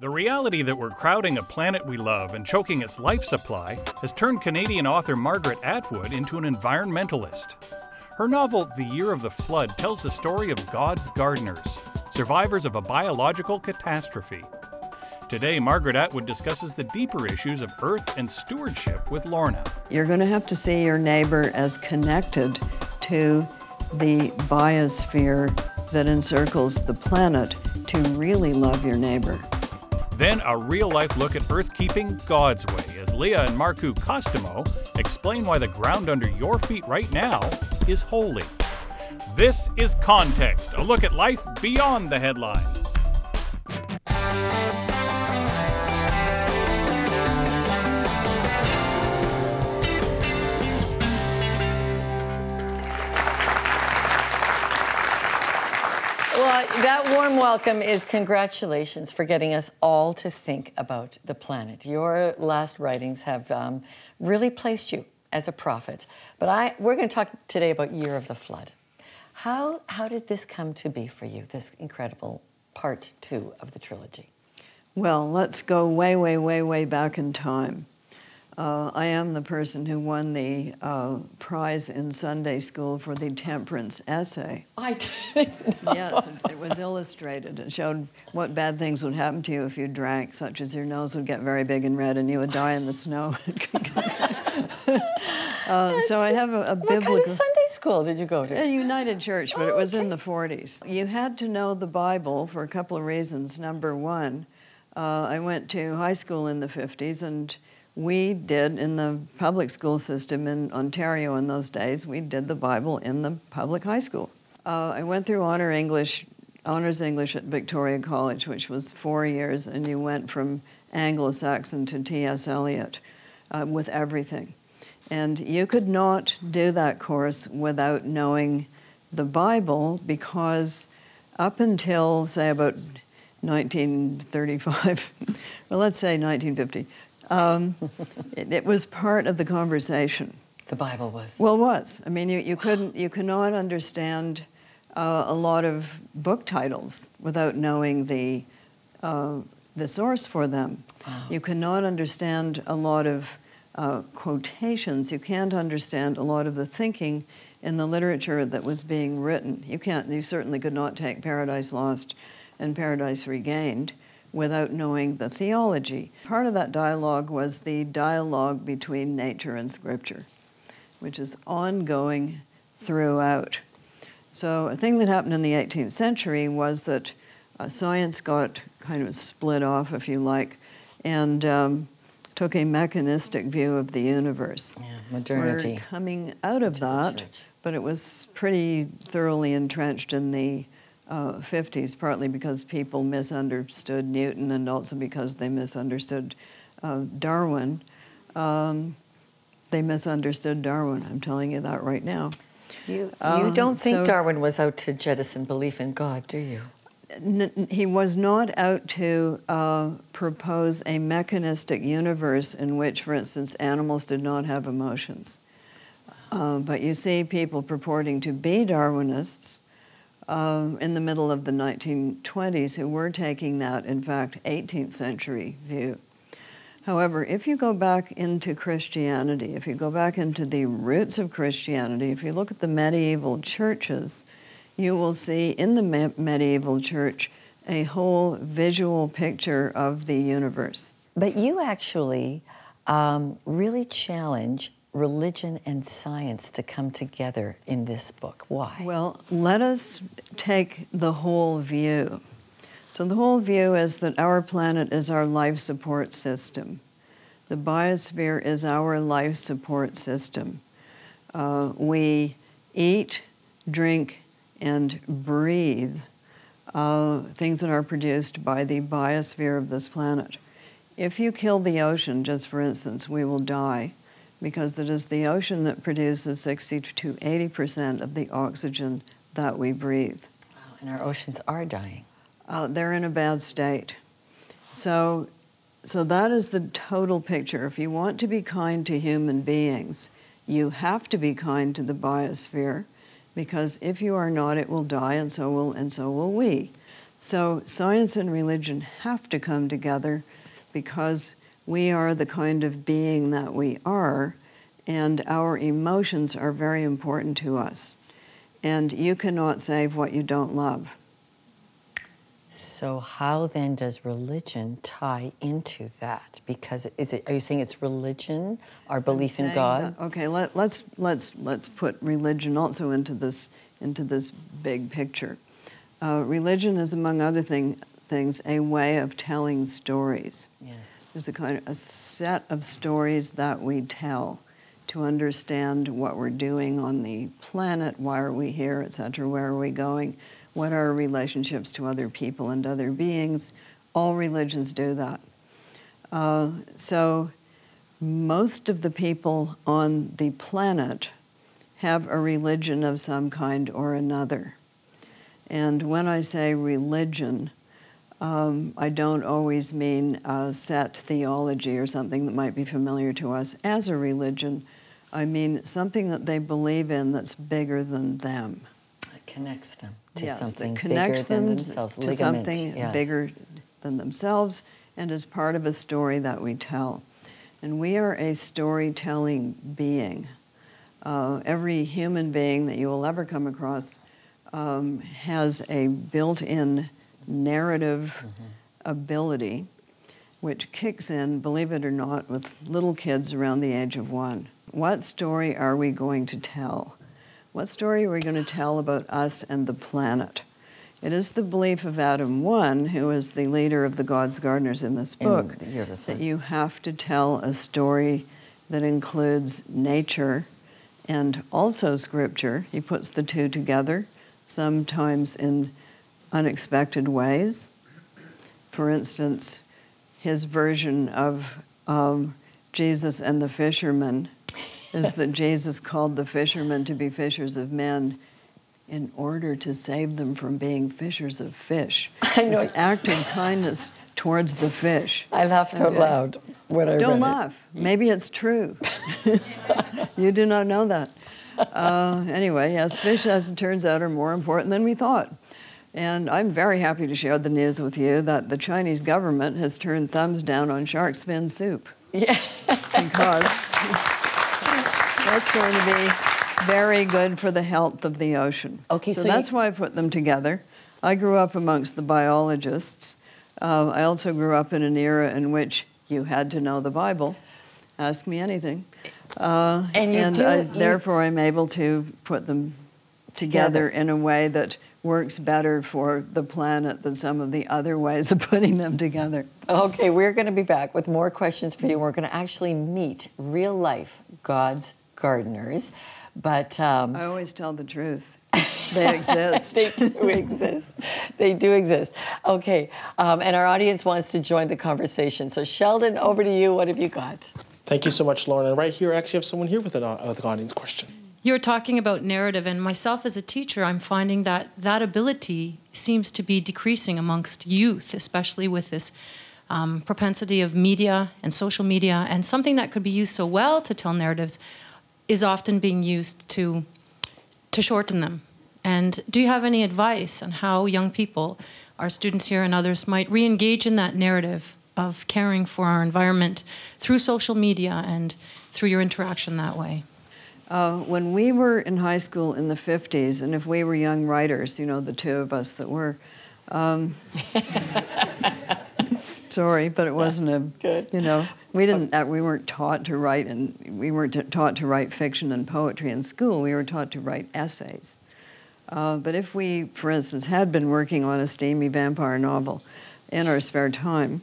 The reality that we're crowding a planet we love and choking its life supply has turned Canadian author Margaret Atwood into an environmentalist. Her novel, The Year of the Flood, tells the story of God's gardeners, survivors of a biological catastrophe. Today, Margaret Atwood discusses the deeper issues of Earth and stewardship with Lorna. You're going to have to see your neighbor as connected to the biosphere that encircles the planet to really love your neighbor. Then a real-life look at Earth keeping God's way as Leah and Marku Costumo explain why the ground under your feet right now is holy. This is Context, a look at life beyond the headlines. Well, that warm welcome is congratulations for getting us all to think about the planet. Your last writings have really placed you as a prophet. But we're going to talk today about Year of the Flood. How did this come to be for you, this incredible part 2 of the trilogy? Well, let's go way, way, way, way back in time. I am the person who won the prize in Sunday school for the temperance essay. I didn't know. Yes, it was illustrated. It showed what bad things would happen to you if you drank, such as your nose would get very big and red and you would die in the snow. So I have a biblical... What kind of Sunday school did you go to? A United Church, but it was in the 40s. You had to know the Bible for a couple of reasons. Number one, I went to high school in the 50s, and we did, in the public school system in Ontario in those days, we did the Bible in the public high school. I went through Honors English at Victoria College, which was 4 years, and you went from Anglo-Saxon to T.S. Eliot with everything. And you could not do that course without knowing the Bible, because up until, say, about 1935, well, let's say 1950, it was part of the conversation. The Bible was. Well, it was. I mean, you cannot understand a lot of book titles without knowing the source for them. Wow. You cannot understand a lot of quotations. You can't understand a lot of the thinking in the literature that was being written. You certainly could not take Paradise Lost and Paradise Regained without knowing the theology. Part of that dialogue was the dialogue between nature and scripture, which is ongoing throughout. So a thing that happened in the 18th century was that science got kind of split off, if you like, and took a mechanistic view of the universe. Yeah, modernity. We're coming out of that, but it was pretty thoroughly entrenched in the 50s, partly because people misunderstood Newton and also because they misunderstood Darwin. They misunderstood Darwin, I'm telling you that right now. You don't think Darwin was out to jettison belief in God, do you? He was not out to propose a mechanistic universe in which, for instance, animals did not have emotions. But you see people purporting to be Darwinists in the middle of the 1920s who were taking that, in fact, 18th century view. However, if you go back into Christianity, if you go back into the roots of Christianity, if you look at the medieval churches, you will see in the medieval church a whole visual picture of the universe. But you actually really challenge religion and science to come together in this book. Why? Well, let us take the whole view. So the whole view is that our planet is our life support system. The biosphere is our life support system. We eat, drink, and breathe things that are produced by the biosphere of this planet. If you kill the ocean, just for instance, we will die, because it is the ocean that produces 60 to 80% of the oxygen that we breathe. Wow, and our oceans are dying. They're in a bad state. So that is the total picture. If you want to be kind to human beings, you have to be kind to the biosphere, because if you are not, it will die, and so will we. So science and religion have to come together because we are the kind of being that we are, and our emotions are very important to us. And you cannot save what you don't love. So how then does religion tie into that? Because are you saying it's religion, our belief in God? Okay, let's put religion also into this big picture. Religion is, among other things, a way of telling stories. Yes. There's a set of stories that we tell to understand what we're doing on the planet, why are we here, etc., where are we going, what are our relationships to other people and other beings. All religions do that. So most of the people on the planet have a religion of some kind or another. And when I say religion, I don't always mean a set theology or something that might be familiar to us as a religion. I mean something that they believe in that's bigger than them. It connects them to Yes, something that connects bigger than them themselves. to something bigger than themselves and is part of a story that we tell. And we are a storytelling being. Every human being that you will ever come across has a built-in narrative ability, which kicks in, believe it or not, with little kids around the age of 1. What story are we going to tell? What story are we going to tell about us and the planet? It is the belief of Adam 1, who is the leader of the God's Gardeners in this book, that you have to tell a story that includes nature and also scripture. He puts the two together, sometimes in unexpected ways. For instance, his version of Jesus and the fishermen is that Jesus called the fishermen to be fishers of men in order to save them from being fishers of fish. I know. It's acting kindness towards the fish. I laughed out loud when I read it. Don't laugh. Maybe it's true. You do not know that. Anyway, yes, fish, as it turns out, are more important than we thought. And I'm very happy to share the news with you that the Chinese government has turned thumbs down on shark fin soup. Yeah. Because that's going to be very good for the health of the ocean. Okay, so that's why I put them together. I grew up amongst the biologists. I also grew up in an era in which you had to know the Bible. Ask me anything. Therefore, I'm able to put them together in a way that works better for the planet than some of the other ways of putting them together. Okay, we're going to be back with more questions for you. We're going to actually meet real-life God's gardeners. But I always tell the truth. They exist. They do exist. They do exist. Okay, and our audience wants to join the conversation. So Sheldon, over to you. What have you got? Thank you so much, Lauren. And right here, I actually have someone here with an audience question. You're talking about narrative, and myself as a teacher, I'm finding that that ability seems to be decreasing amongst youth, especially with this propensity of media and social media, and something that could be used so well to tell narratives is often being used to shorten them. And do you have any advice on how young people, our students here and others, might re-engage in that narrative of caring for our environment through social media and through your interaction that way? When we were in high school in the 50s, and if we were young writers, you know, the two of us that were, sorry, but it wasn't good. You know, we weren't taught to write, and we weren't taught to write fiction and poetry in school. We were taught to write essays. But if we, for instance, had been working on a steamy vampire novel in our spare time,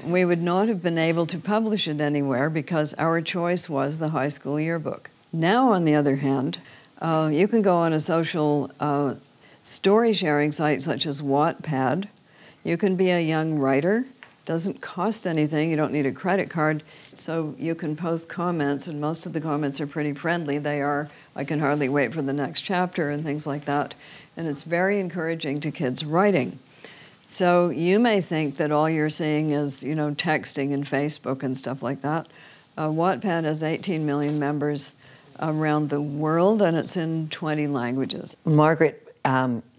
we would not have been able to publish it anywhere because our choice was the high school yearbook. Now, on the other hand, you can go on a social story-sharing site such as Wattpad. You can be a young writer. Doesn't cost anything. You don't need a credit card. So you can post comments, and most of the comments are pretty friendly. They are, I can hardly wait for the next chapter and things like that. And it's very encouraging to kids writing. So you may think that all you're seeing is, you know, texting and Facebook and stuff like that. Wattpad has 18 million members around the world, and it's in 20 languages. Margaret,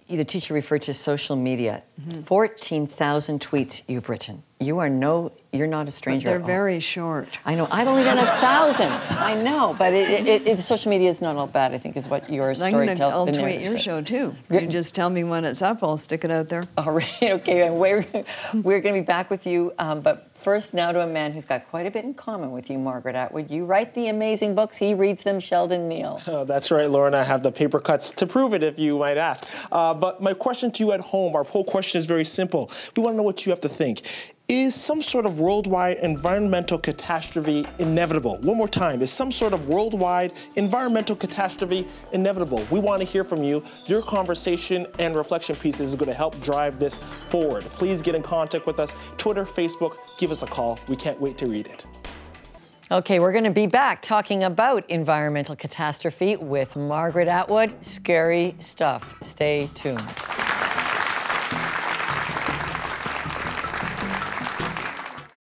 the teacher referred to social media. 14,000 tweets you've written. You're not a stranger. But they're at all. very short. I know. I've only done 1,000. I know, but social media is not all bad, I think, is what your story tells. I'll tweet your show, too. You just tell me when it's up, I'll stick it out there. All right, okay, and we're going to be back with you, but first now to a man who's got quite a bit in common with you, Margaret Atwood. You write the amazing books, he reads them, Sheldon Neal. Oh, that's right, Lauren. I have the paper cuts to prove it, if you might ask. But my question to you at home, our poll question is very simple. We want to know what you have to think. Is some sort of worldwide environmental catastrophe inevitable? One more time, is some sort of worldwide environmental catastrophe inevitable? We want to hear from you. Your conversation and reflection pieces is going to help drive this forward. Please get in contact with us. Twitter, Facebook, give us a call. We can't wait to read it. Okay, we're going to be back talking about environmental catastrophe with Margaret Atwood. Scary stuff. Stay tuned.